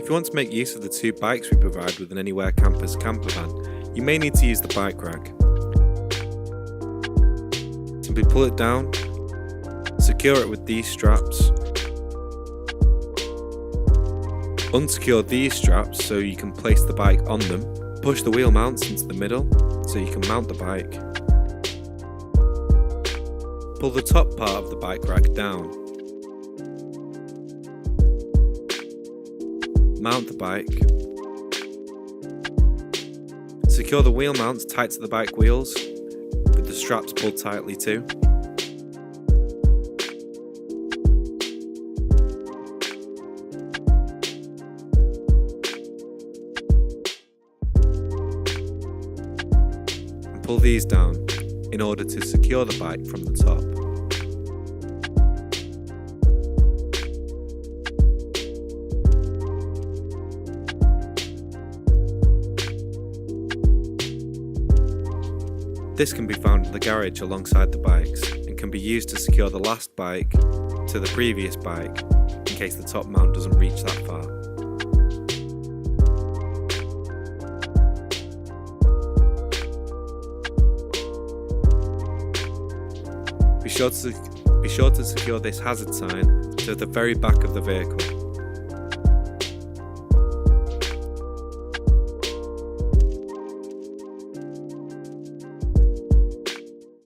If you want to make use of the 2 bikes we provide with an Anywhere Campers campervan, you may need to use the bike rack. Simply pull it down, secure it with these straps, unsecure these straps so you can place the bike on them, push the wheel mounts into the middle so you can mount the bike, pull the top part of the bike rack down, mount the bike, secure the wheel mounts tight to the bike wheels with the straps pulled tightly too. And pull these down in order to secure the bike from the top. This can be found in the garage alongside the bikes and can be used to secure the last bike to the previous bike in case the top mount doesn't reach that far. Be sure to secure this hazard sign to the very back of the vehicle.